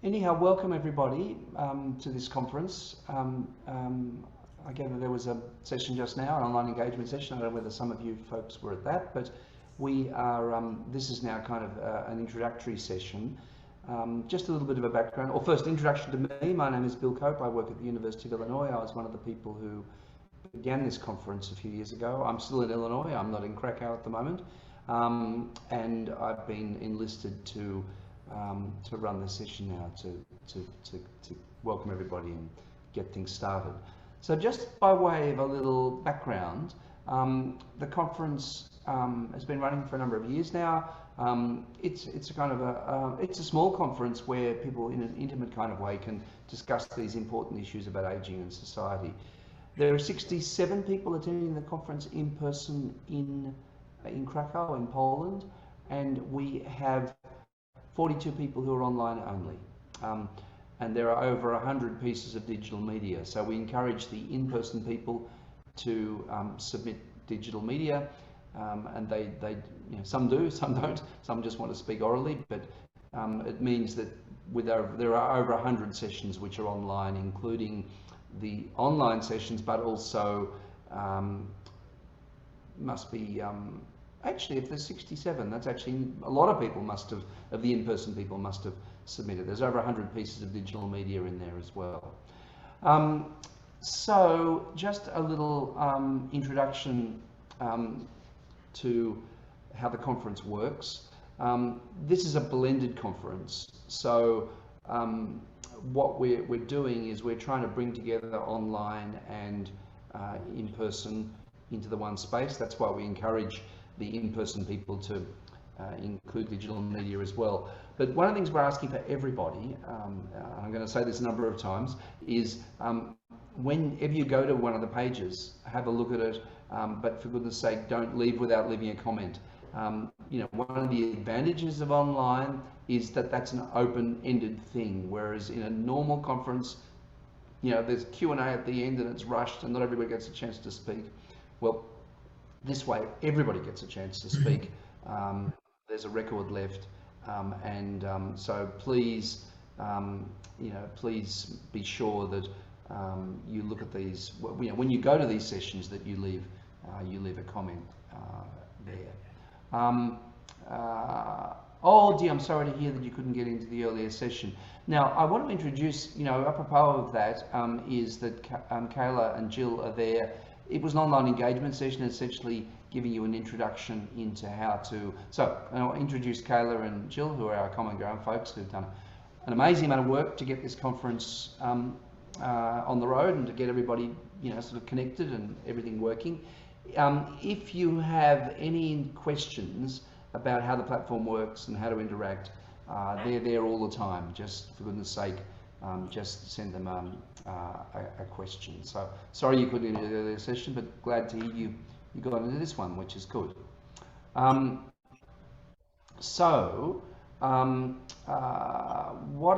Anyhow, welcome everybody to this conference. I gather there was a session just now, an online engagement session. I don't know whether some of you folks were at that, but we are, this is now kind of an introductory session. Just a little bit of a background, or first introduction to me. My name is Bill Cope. I work at the University of Illinois. I was one of the people who began this conference a few years ago. I'm still in Illinois. I'm not in Krakow at the moment. And I've been enlisted to run the session now to welcome everybody and get things started. So just by way of a little background, the conference has been running for a number of years now. It's a kind of it's a small conference where people in an intimate kind of way can discuss these important issues about aging and society. There are 67 people attending the conference in person in Krakow in Poland, and we have 42 people who are online only. And there are over 100 pieces of digital media. So we encourage the in-person people to submit digital media, and they some do, some don't, some just want to speak orally, but it means that there are over 100 sessions which are online, including the online sessions, but also must be actually, if there's 67, that's actually a lot of people of the in-person people must have submitted. There's over 100 pieces of digital media in there as well. So just a little introduction to how the conference works. This is a blended conference. So what we're doing is we're trying to bring together online and in-person into the one space. That's why we encourage the in-person people to include digital media as well. But one of the things we're asking for everybody, I'm going to say this a number of times, is whenever you go to one of the pages, have a look at it, but for goodness sake, don't leave without leaving a comment. One of the advantages of online is that that's an open-ended thing, whereas in a normal conference, there's Q&A at the end and it's rushed and not everybody gets a chance to speak. Well, this way, everybody gets a chance to speak. There's a record left, so please, please be sure that you look at these. When you go to these sessions, that you leave a comment there. Oh dear, I'm sorry to hear that you couldn't get into the earlier session. Now, I want to introduce, apropos of that, is that Kayla and Jill are there. It was an online engagement session, essentially giving you an introduction into how to. So I'll introduce Kayla and Jill, who are our common ground folks who've done an amazing amount of work to get this conference on the road and to get everybody, sort of connected and everything working. If you have any questions about how the platform works and how to interact, they're there all the time. Just for goodness sake, just send them a question. So sorry you couldn't get into the earlier session, but glad to hear you got into this one, which is good. What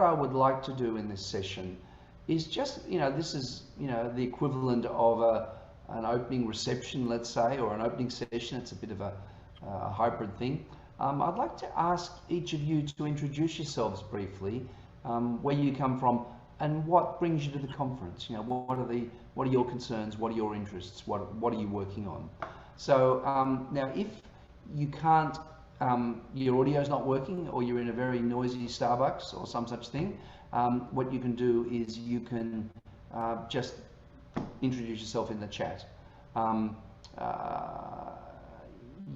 I would like to do in this session is just, this is, the equivalent of an opening reception, let's say, or an opening session. It's a bit of a hybrid thing. I'd like to ask each of you to introduce yourselves briefly, where you come from and what brings you to the conference. What are your concerns? What are your interests? What are you working on? So now, if you can't, your audio's not working, or you're in a very noisy Starbucks or some such thing, what you can do is you can just introduce yourself in the chat.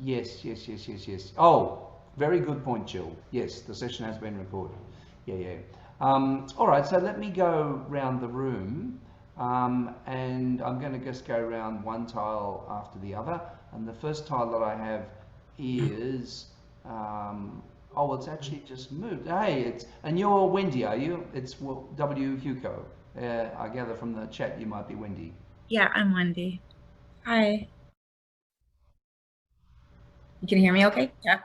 Yes. Oh, very good point, Jill. Yes, the session has been recorded. Yeah. All right, so let me go round the room, and I'm going to just go around one tile after the other. And the first tile that I have is, oh, it's actually just moved. Hey, and you're Wendy, are you? It's W. Hugo. I gather from the chat you might be Wendy. Yeah, I'm Wendy. Hi. You can hear me okay? Yeah.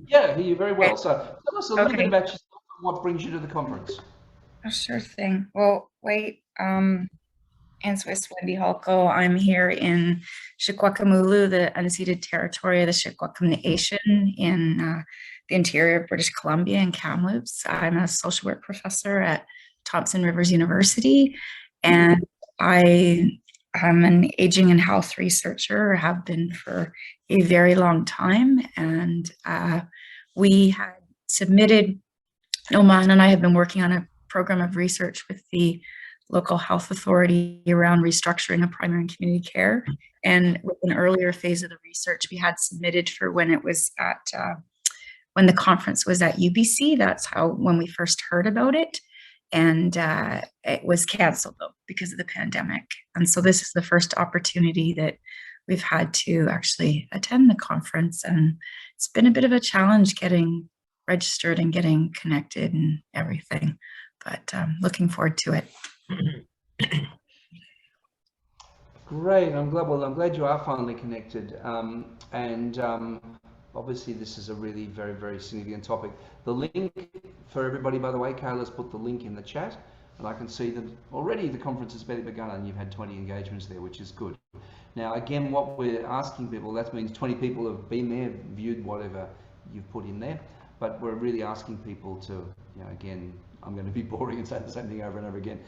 Yeah, I hear you very well. So tell us a little bit about yourself and what brings you to the conference. Oh, sure thing. Well, wait, and Swiss Wendy Holko. I'm here in Shikwakamulu, the unceded territory of the Shikwakum Nation in the interior of British Columbia in Kamloops. I'm a social work professor at Thompson Rivers University, and I am an aging and health researcher, have been for a very long time. And we had submitted, Noman and I have been working on a program of research with the local health authority around restructuring of primary and community care. And with an earlier phase of the research, we had submitted for when it was at, when the conference was at UBC. That's when we first heard about it. And it was canceled though because of the pandemic. And so this is the first opportunity that we've had to actually attend the conference. And it's been a bit of a challenge getting registered and getting connected and everything, but looking forward to it. Great. I'm glad you are finally connected. Obviously this is a really very, very significant topic. The link for everybody, by the way, Kayla's put the link in the chat, and I can see that already the conference has barely begun and you've had 20 engagements there, which is good. Now, again, what we're asking people, that means 20 people have been there, viewed whatever you've put in there, but we're really asking people to, you know, again, I'm going to be boring and say the same thing over and over again.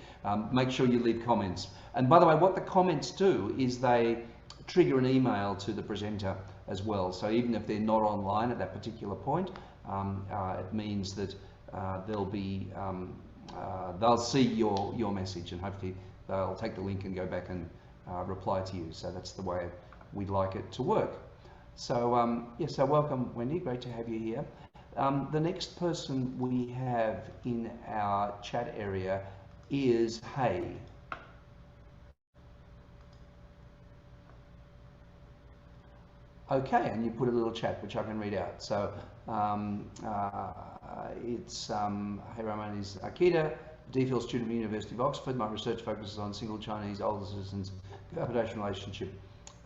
Make sure you leave comments. And by the way, what the comments do is they trigger an email to the presenter as well. So even if they're not online at that particular point, it means that they'll see your message, and hopefully they'll take the link and go back and reply to you. So that's the way we'd like it to work. So yeah, so welcome, Wendy. Great to have you here. The next person we have in our chat area is Hay. Okay, and you put a little chat which I can read out. So it's Hey Roman is Akita, DPhil student at the University of Oxford. My research focuses on single Chinese older citizens cohabitation relationship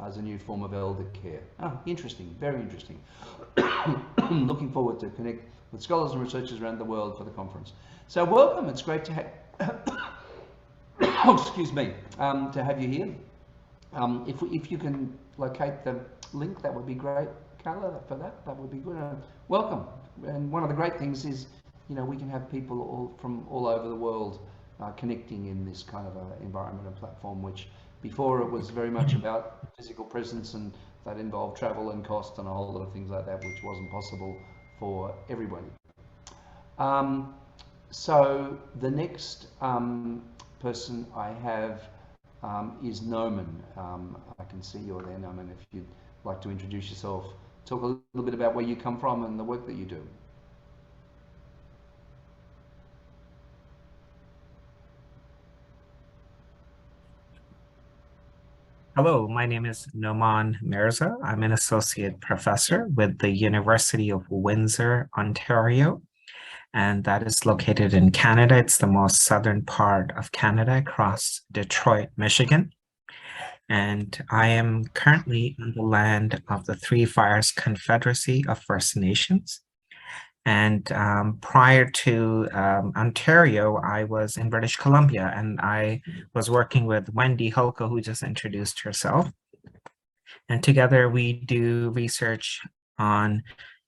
as a new form of elder care. Oh, interesting, very interesting. Looking forward to connect with scholars and researchers around the world for the conference. So welcome, it's great to have, excuse me, to have you here. If you can locate the link, that would be great, Carla, for that would be good. Welcome. And one of the great things is, you know, we can have people from all over the world connecting in this kind of a environment and platform, which before it was very much about physical presence, and that involved travel and cost and a whole lot of things like that, which wasn't possible for everybody. So the next person I have is Noman. I can see you're there, Noman. If you'd like to introduce yourself, talk a little bit about where you come from and the work that you do. Hello, my name is Noman Mirza. I'm an associate professor with the University of Windsor, Ontario, and that is located in Canada. It's the most southern part of Canada, across Detroit, Michigan. And I am currently on the land of the Three Fires Confederacy of First Nations. And prior to Ontario, I was in British Columbia, and I was working with Wendy Holko, who just introduced herself. And together we do research on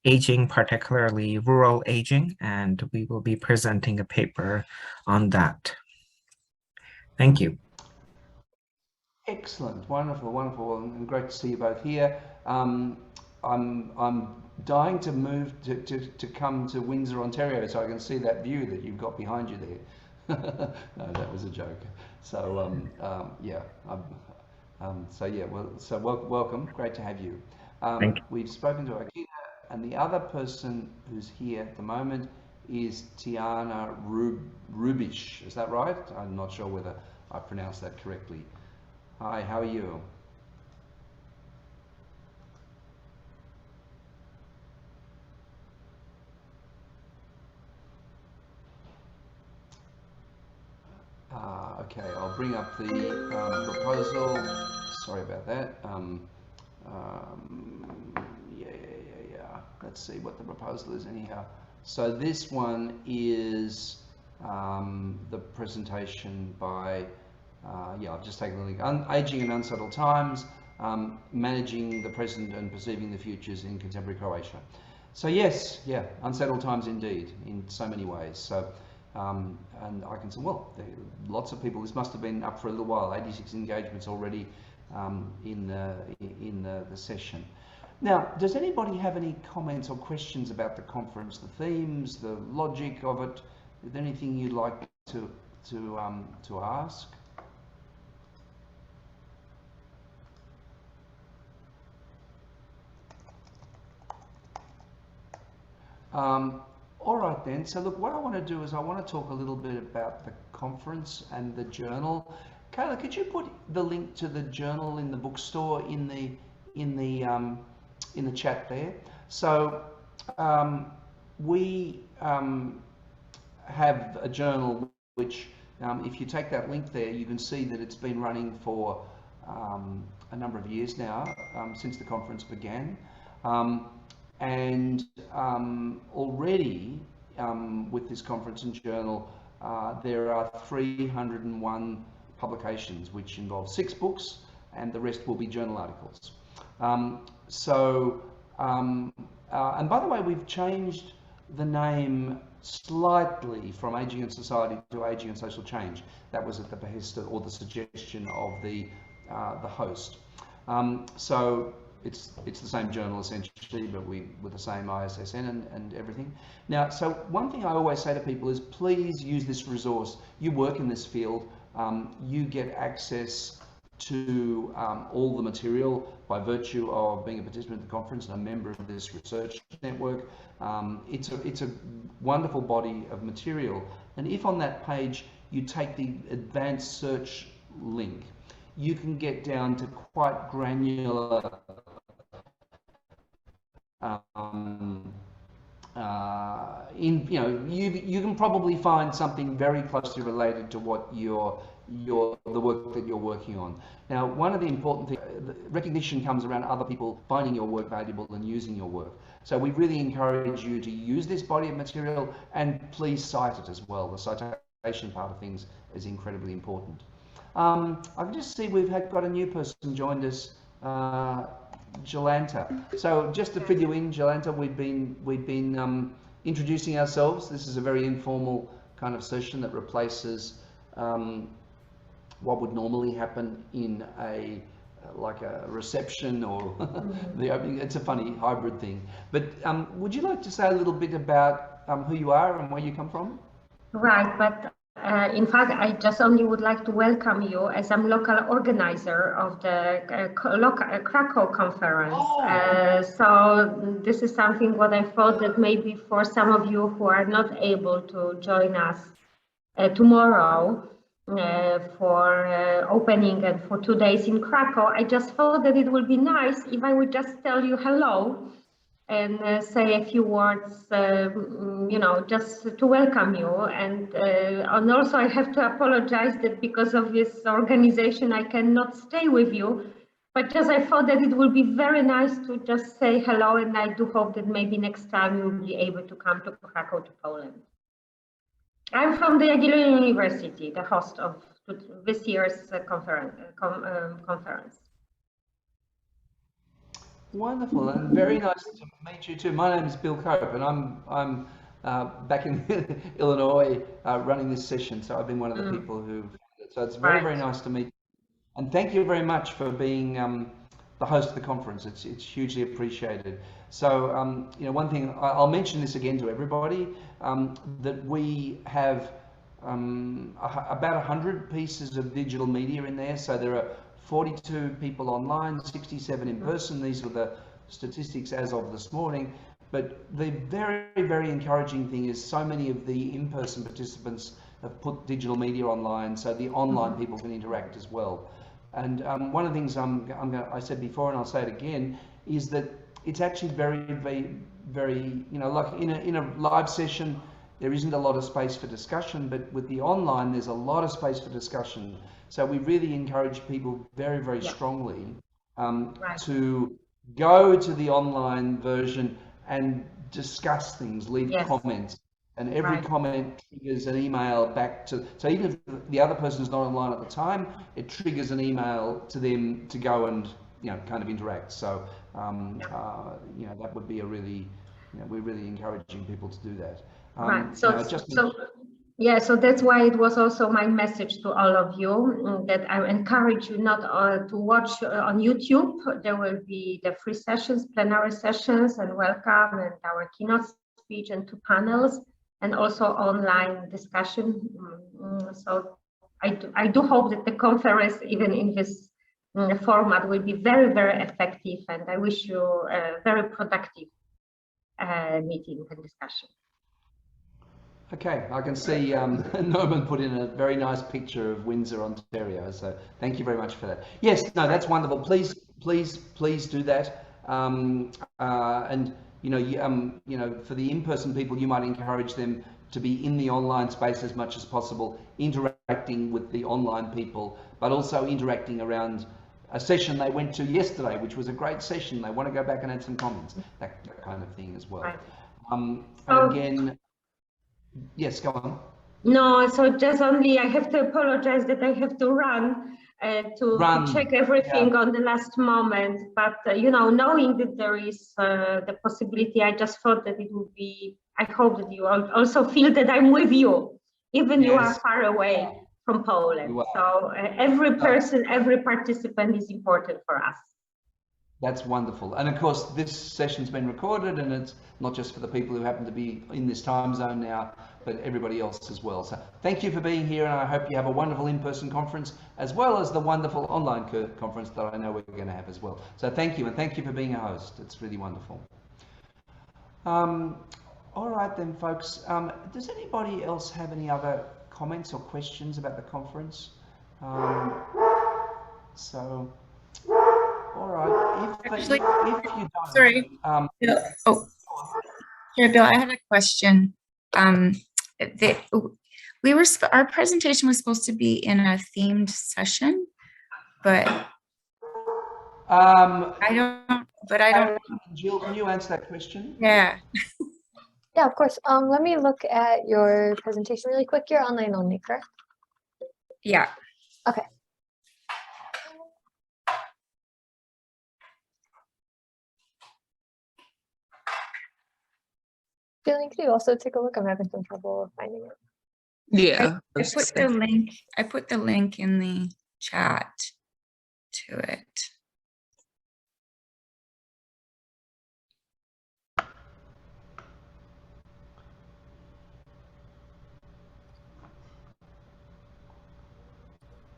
aging, particularly rural aging, and we will be presenting a paper on that. Thank you. Excellent, wonderful, wonderful, and great to see you both here. I'm dying to move to come to Windsor, Ontario, so I can see that view that you've got behind you there. No, that was a joke. So yeah, so yeah, welcome, great to have you. We've spoken to Akita, and the other person who's here at the moment is Tiana Rubish. Is that right? I'm not sure whether I pronounced that correctly. Hi, how are you? Okay, I'll bring up the proposal. Sorry about that. Yeah. Let's see what the proposal is anyhow. So this one is the presentation by, yeah, I've just taken the link. Aging in Unsettled Times, Managing the Present and Perceiving the Futures in Contemporary Croatia. So yes, yeah, unsettled times indeed, in so many ways. So, and I can say, well, lots of people. This must have been up for a little while. 86 engagements already in the session. Now, does anybody have any comments or questions about the conference, the themes, the logic of it? Is there anything you'd like to ask? All right then, so look, what I want to do is I want to talk a little bit about the conference and the journal. Kayla, could you put the link to the journal in the bookstore in the chat there? So we have a journal which, if you take that link there, you can see that it's been running for a number of years now, since the conference began. And already with this conference and journal, there are 301 publications, which involve 6 books, and the rest will be journal articles. And by the way, we've changed the name slightly from Aging and Society to Aging and Social Change. That was at the behest or the suggestion of the host. So it's the same journal essentially, but with the same ISSN and everything. Now, so one thing I always say to people is, please use this resource. You work in this field, you get access to all the material by virtue of being a participant in the conference and a member of this research network. It's a wonderful body of material, and if on that page you take the advanced search link, you can get down to quite granular you can probably find something very closely related to what the work that you're working on. Now, one of the important things, recognition comes around other people finding your work valuable and using your work. So we really encourage you to use this body of material, and please cite it as well. The citation part of things is incredibly important. I can just see we've got a new person joined us, Jolanta. So just to fill you in, Jolanta, we've been introducing ourselves. This is a very informal kind of session that replaces what would normally happen in like a reception or the opening. It's a funny hybrid thing. But would you like to say a little bit about who you are and where you come from? Right, but in fact, I just only would like to welcome you, as I'm local organizer of the Krakow conference. Oh. So this is something what I thought that maybe for some of you who are not able to join us tomorrow for opening and for 2 days in Krakow, I just thought that it would be nice if I would just tell you hello and say a few words, just to welcome you. And also I have to apologize that because of this organization, I cannot stay with you. But just I thought that it would be very nice to just say hello, and I do hope that maybe next time you'll be able to come to Krakow, to Poland. I'm from the Jagiellonian University, the host of this year's conference. Wonderful, and very nice to meet you too. My name is Bill Cope, and I'm back in Illinois running this session. So I've been one of the people who. So it's very nice to meet you. And thank you very much for being the host of the conference. It's hugely appreciated. So one thing I'll mention this again to everybody, that we have about 100 pieces of digital media in there. So there are 42 people online, 67 in person. These were the statistics as of this morning. But the very encouraging thing is so many of the in-person participants have put digital media online, so the online people can interact as well. And one of the things I said before, and I'll say it again, is that it's actually very, like in a live session, there isn't a lot of space for discussion, but with the online, there's a lot of space for discussion. So we really encourage people very strongly to go to the online version and discuss things, leave comments. And every comment triggers an email back to, so even if the other person is not online at the time, it triggers an email to them to go and, kind of interact. So, that would be a really we're really encouraging people to do that. Right. So, just yeah, so that's why it was also my message to all of you that I encourage you not to watch on YouTube. There will be the free sessions, plenary sessions, and welcome, and our keynote speech and 2 panels, and also online discussion. So I do hope that the conference, even in this format, will be very, very effective, and I wish you a very productive meeting and discussion. Okay, I can see Norman put in a very nice picture of Windsor, Ontario. So thank you very much for that. Yes, no, that's wonderful. Please do that. And for the in-person people, you might encourage them to be in the online space as much as possible, interacting with the online people, but also interacting around a session they went to yesterday, which was a great session. They want to go back and add some comments, that kind of thing as well. Right. And again. Yes, go on. No, so just only I have to apologize that I have to run to check everything on the last moment. But knowing that there is the possibility, I just thought that it would be. I hope that you also feel that I'm with you, even you are far away from Poland. So every person, every participant is important for us. That's wonderful. And of course, this session's been recorded, and it's not just for the people who happen to be in this time zone now, but everybody else as well. So thank you for being here, and I hope you have a wonderful in-person conference, as well as the wonderful online conference that I know we're going to have as well. So thank you, and thank you for being a host. It's really wonderful. All right then, folks. Does anybody else have any other comments or questions about the conference? All right. If you don't, sorry. Bill, Bill, I have a question. Our presentation was supposed to be in a themed session, but I don't. Jill, can you answer that question? Yeah. Yeah, of course. Let me look at your presentation really quick. You're online only, correct? Yeah. Okay. Jillian, could you also take a look? I'm having some trouble finding it. Yeah. I put the link in the chat to it.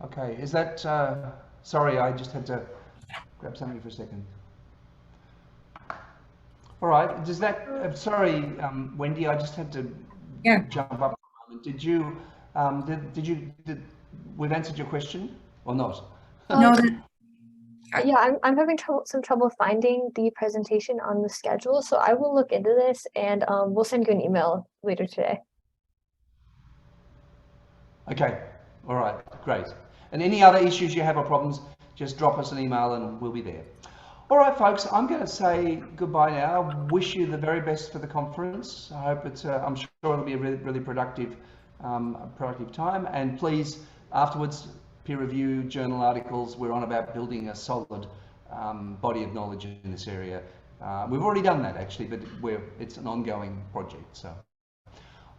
Okay, is that, sorry, I just had to grab something for a second. All right, does that, sorry, Wendy, I just had to jump up a moment. Did you, we've answered your question or not? No. Yeah, I'm having some trouble finding the presentation on the schedule, so I will look into this, and we'll send you an email later today. Okay, all right, great. And any other issues you have or problems, just drop us an email and we'll be there. All right, folks, I'm going to say goodbye now. Wish you the very best for the conference. I hope it's, I'm sure it'll be a really, really productive time. And please, afterwards, peer review, journal articles. We're on about building a solid body of knowledge in this area. We've already done that, actually, but it's an ongoing project. So,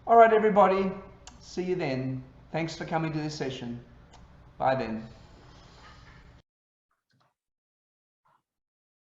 all right, everybody, see you then. Thanks for coming to this session. Bye then.